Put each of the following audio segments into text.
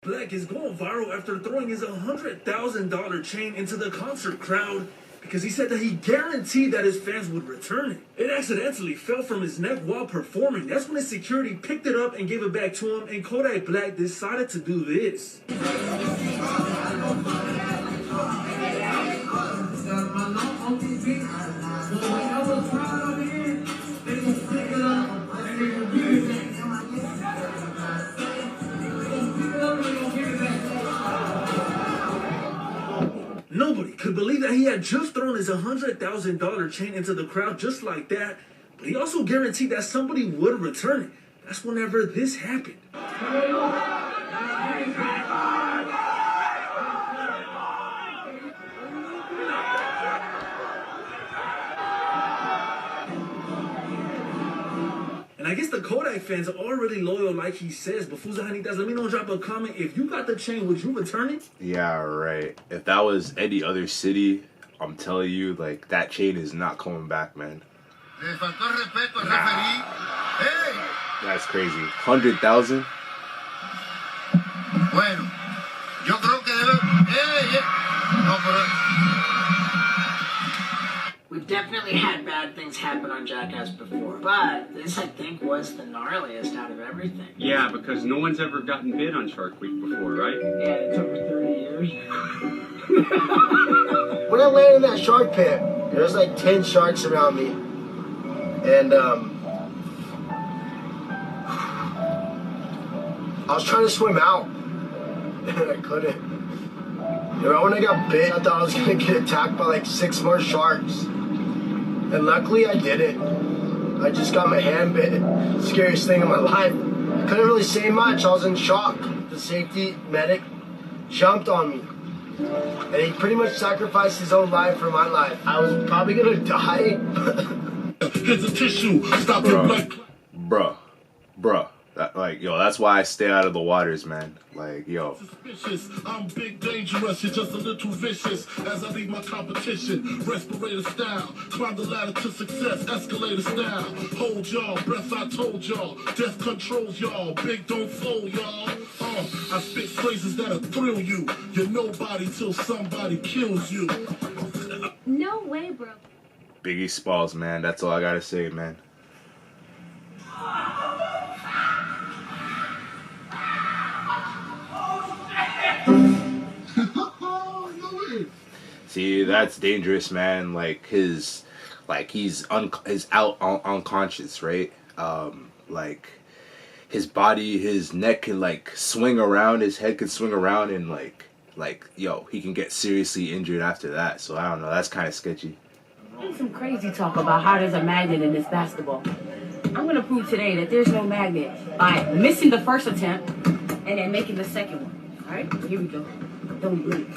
Black is going viral after throwing his $100,000 chain into the concert crowd because he said that he guaranteed that his fans would return it. It accidentally fell from his neck while performing. That's when his security picked it up and gave it back to him, and Kodak Black decided to do this. Nobody could believe that he had just thrown his $100,000 chain into the crowd just like that, but he also guaranteed that somebody would return it. That's whenever this happened. And I guess the Kodak fans are already loyal like he says, but Fuzahanitas, let me know, drop a comment. If you got the chain, would you return it? Yeah, right. If that was any other city, I'm telling you, like, that chain is not coming back, man. That's crazy. 100,000? Bueno, yo creo que debe... No, pero... We've definitely had bad things happen on Jackass before, but this, I think, was the gnarliest out of everything. Yeah, because no one's ever gotten bid on Shark Week before, right? Yeah, it's over 30 years. When I landed in that shark pit, there was like 10 sharks around me. And, I was trying to swim out, and I couldn't. You know, when I got bit, I thought I was gonna get attacked by like 6 more sharks. And luckily I didn't. I just got my hand bit. Scariest thing in my life. I couldn't really say much, I was in shock. The safety medic jumped on me. And he pretty much sacrificed his own life for my life. I was probably gonna die. Here's a tissue. Stop your blood. Bruh. Like, yo, that's why I stay out of the waters, man. Like, yo. Suspicious. I'm big dangerous. You're just a little vicious. As I leave my competition, respirator style. Climb the ladder to success, escalator style. Hold y'all, breath I told y'all. Death controls y'all. Big don't fold y'all. I spit phrases that'll thrill you. You're nobody till somebody kills you. No way, bro. Biggie Smalls, man. That's all I gotta say, man. See, that's dangerous, man. Like he's unconscious, right? Like his body, his neck can like swing around, his head can swing around, and like yo, he can get seriously injured after that. So I don't know. That's kind of sketchy. Some crazy talk about how there's a magnet in this basketball. I'm gonna prove today that there's no magnet by missing the first attempt and then making the second one. All right, here we go. Don't blink.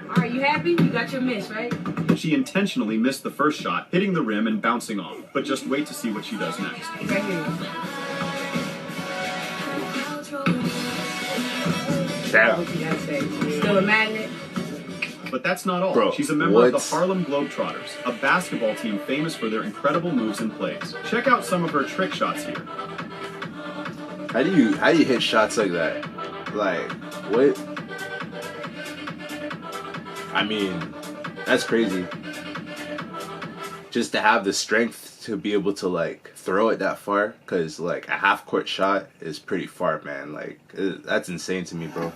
All right, you happy? You got your miss, right? She intentionally missed the first shot, hitting the rim and bouncing off. But just wait to see what she does next. Right here. Damn. What you gotta say? Still a magnet? But that's not all. Bro, she's a member of the Harlem Globetrotters, a basketball team famous for their incredible moves and plays. Check out some of her trick shots here. How do you hit shots like that? Like, what? I mean, that's crazy. Just to have the strength to be able to like throw it that far, cause like a half-court shot is pretty far, man. Like that's insane to me, bro.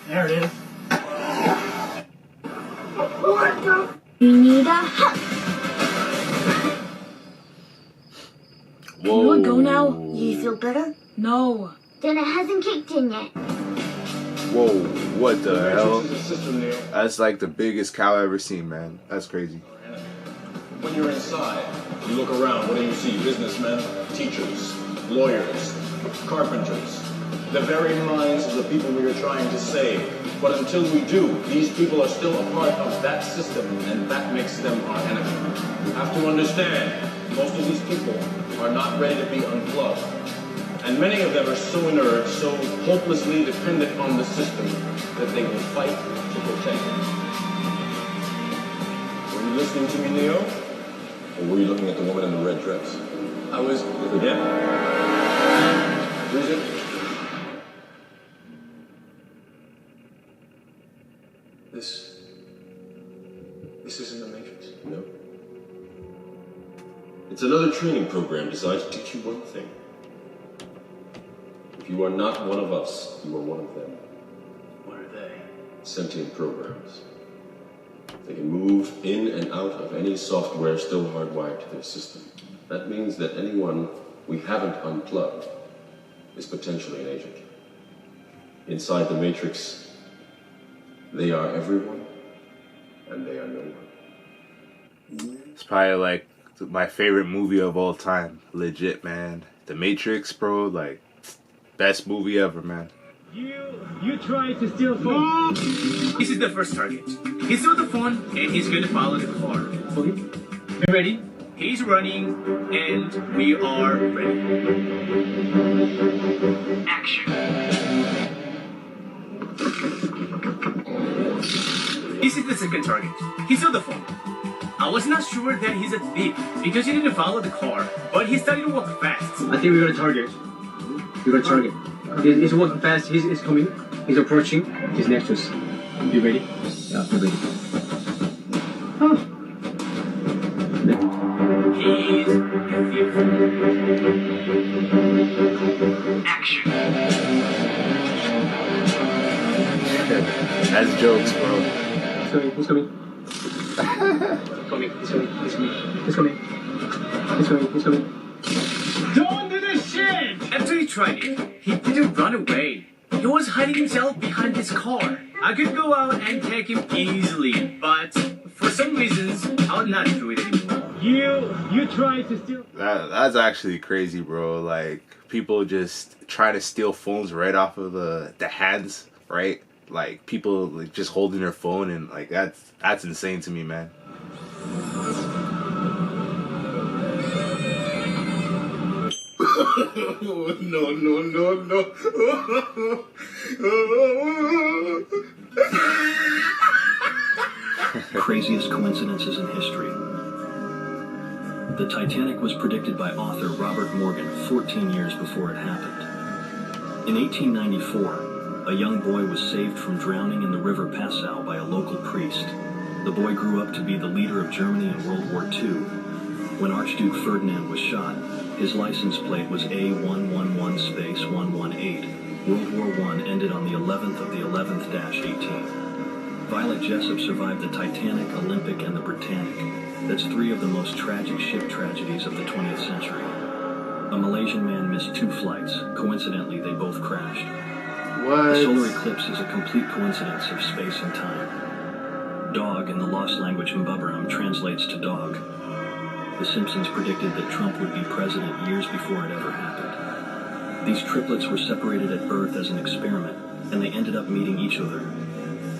There it is. You need a hug. Whoa. You wanna go now? You feel better? No. Then it hasn't kicked in yet. Whoa, what the hell? That's like the biggest cow I've ever seen, man. That's crazy. When you're inside, you look around, what do you see? Businessmen, teachers, lawyers, carpenters. The very minds of the people we are trying to save. But until we do, these people are still a part of that system, and that makes them our enemy. You have to understand, most of these people are not ready to be unplugged. And many of them are so inert, so hopelessly dependent on the system, that they will fight to protect it. Were you listening to me, Leo? Or were you looking at the woman in the red dress? I was... Yeah. It's another training program designed to teach you one thing. If you are not one of us, you are one of them. What are they? Sentient programs. They can move in and out of any software still hardwired to their system. That means that anyone we haven't unplugged is potentially an agent. Inside the Matrix, they are everyone, and they are no one. It's probably like my favorite movie of all time. Legit, man. The Matrix, bro. Like, best movie ever, man. You tried to steal phone. This is the first target. He stole the phone and he's going to follow the car. Okay. You ready? He's running and we are ready. Action. This is the second target. He stole the phone. I was not sure that he's a thief because he didn't follow the car, but he started to walk fast. I think we got a target. We got a target. He's walking fast. He's coming. He's approaching. He's next to us. You ready? Yeah, we're ready. Huh. He's action. That's jokes, bro. He's coming. He's coming. He's coming. He's coming. He's coming. He's coming. He's coming. Don't do this shit! After he tried it, he didn't run away. He was hiding himself behind his car. I could go out and take him easily, but for some reasons, I'll not do it anymore. You tried to steal. That's actually crazy, bro. Like, people just try to steal phones right off of the hands, right? Like, people like just holding their phone, and like that's insane to me, man. No. Craziest coincidences in history. The Titanic was predicted by author Robert Morgan 14 years before it happened. In 1894, a young boy was saved from drowning in the River Passau by a local priest. The boy grew up to be the leader of Germany in World War II. When Archduke Ferdinand was shot, his license plate was A111-118. World War I ended on the 11th of the 11th-18. Violet Jessup survived the Titanic, Olympic, and the Britannic. That's 3 of the most tragic ship tragedies of the 20th century. A Malaysian man missed 2 flights. Coincidentally, they both crashed. What? A solar eclipse is a complete coincidence of space and time. Dog in the lost language Mbubberam translates to dog. The Simpsons predicted that Trump would be president years before it ever happened. These triplets were separated at birth as an experiment, and they ended up meeting each other.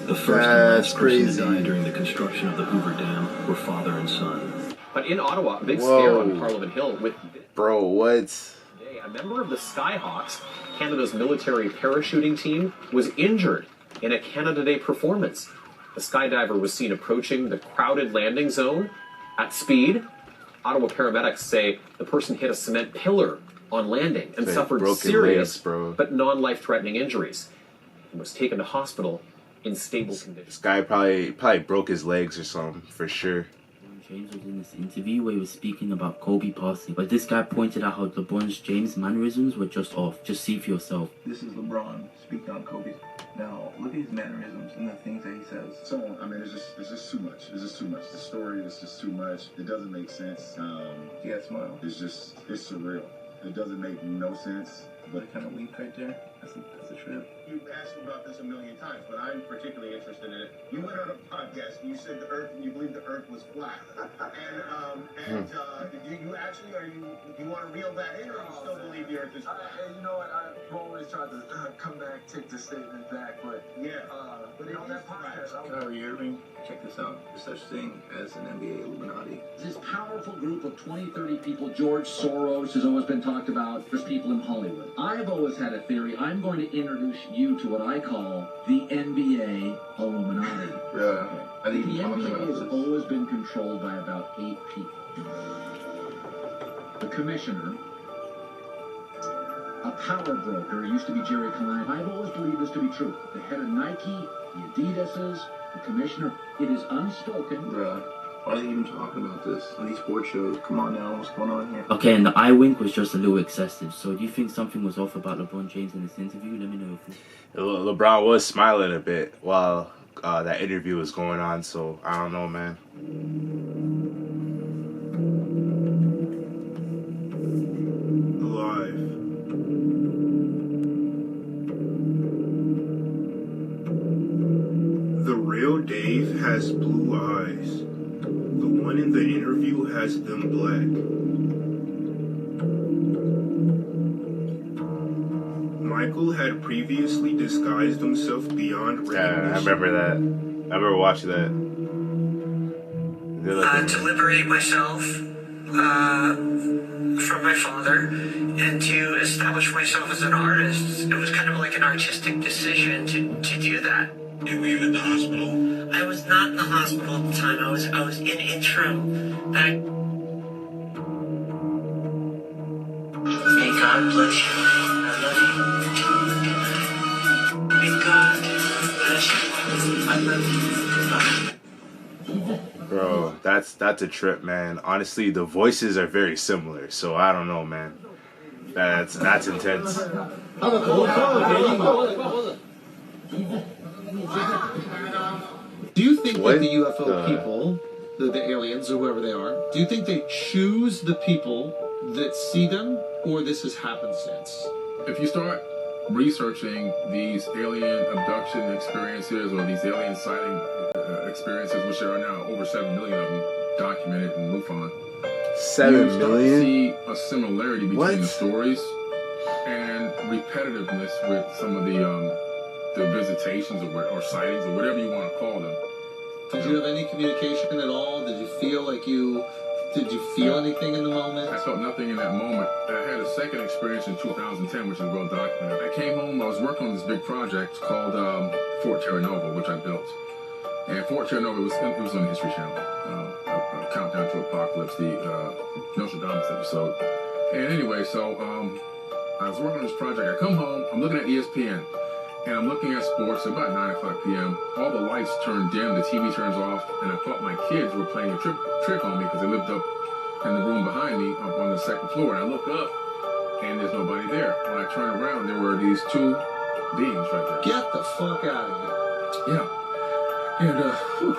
The first and last person to die during the construction of the Hoover Dam were father and son. But in Ottawa, a big scare on Parliament Hill with... Bro, what? A member of the Skyhawks, Canada's military parachuting team, was injured in a Canada Day performance. The skydiver was seen approaching the crowded landing zone at speed. Ottawa paramedics say the person hit a cement pillar on landing and suffered serious but non-life-threatening injuries. He was taken to hospital in stable condition. This guy probably broke his legs or something, for sure. James was in this interview where he was speaking about Kobe passing, but this guy pointed out how LeBron's James mannerisms were just off. Just see for yourself. This is LeBron speaking on Kobe. Now, look at his mannerisms and the things that he says. So, I mean, it's just too much. It's just too much. The story is just too much. It doesn't make sense. Yeah, smile. It's surreal. It doesn't make no sense. But kind of wink right there. That's a trip. You've asked about this a million times, but I'm particularly interested in it. You went on a podcast and you said you believe the Earth was flat. Do you actually, do you want to reel that in, or do you still believe the Earth is flat? You know what? I've always tried to come back, take the statement back, but but on that podcast, Kyrie Irving, check this out. There's such thing as an NBA Illuminati. This powerful group of 20, 30 people, George Soros has always been talked about. There's people in Hollywood. I've always had a theory. I'm going to introduce you to what I call the NBA Illuminati. Yeah. I think the NBA has always been controlled by about 8 people. The commissioner, a power broker, used to be Jerry Klein. I've always believed this to be true. The head of Nike, the Adidas's, the commissioner. It is unspoken. Why are they even talking about this on these sports shows? Come on now, what's going on here? Okay, and the eye wink was just a little excessive. So do you think something was off about LeBron James in this interview? Let me know. LeBron was smiling a bit while that interview was going on, so I don't know, man. Alive. The real Dave has blue eyes. The one in the interview has them black. Michael had previously disguised himself beyond recognition. Yeah, I remember that. I remember watching that. To liberate myself from my father and to establish myself as an artist. It was kind of like an artistic decision to do that. Were you in the hospital? I was not in the hospital at the time. I was in interim. May God bless you. I love you. May God bless you. I love you. Bro, that's a trip, man. Honestly, the voices are very similar, so I don't know, man. That's intense. Do you think that the UFO people, the aliens or whoever they are, do you think they choose the people that see them, or this is happenstance? If you start researching these alien abduction experiences or these alien sighting experiences, which there are now over 7 million of them documented in MUFON, 7 you million? see a similarity between the stories and repetitiveness with some of the visitations or sightings or whatever you want to call them. Did you have any communication at all? Did you feel anything in the moment? I felt nothing in that moment. I had a second experience in 2010, which is well documented. I came home, I was working on this big project called Fort Terra Nova, which I built. And Fort Terra Nova, it was on the History Channel, a Countdown to Apocalypse, the Nostradamus episode. And anyway, so I was working on this project. I come home, I'm looking at ESPN. And I'm looking at sports at about 9 o'clock p.m. All the lights turn dim, the TV turns off, and I thought my kids were playing a trick on me because they lived up in the room behind me, up on the second floor. And I look up, and there's nobody there. When I turn around, there were these two beings right there. Get the fuck out of here. Yeah. And, whew.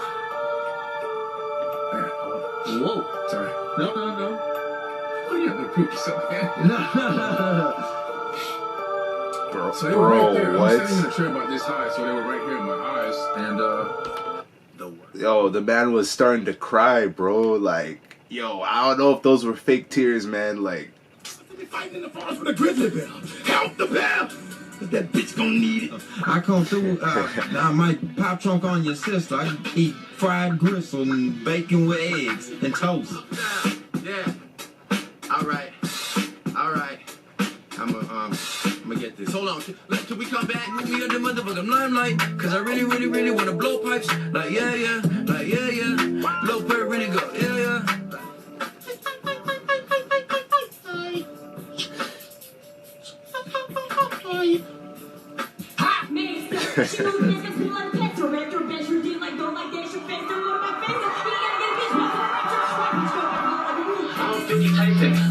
Man. Whoa. Sorry. No. Oh, yeah, they're creepy stuff, man. No. Bro, So they were right there. what? I was sitting in a chair about this high, so they were right here in my eyes. And Yo, the man was starting to cry, bro. Like, yo, I don't know if those were fake tears, man. Like, They fighting in the forest with a grizzly bear. Help the bear! That bitch gonna need it. I come through, I might pop trunk on your sister. I eat fried gristle and bacon with eggs and toast. Yeah. All right. I'm gonna get this. Hold on. Till we come back, we got the motherfucking limelight. Cause I really wanna blow pipes. Like, yeah. Blow per really go. Yeah.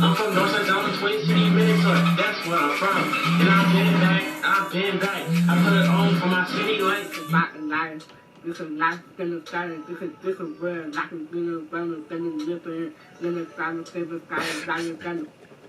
I'm from Norris, Twin City, Minnesota. That's where I'm from. And I've been back. I put it on for my city like this is life gonna start. This is where I can be around and living in the favorite guy,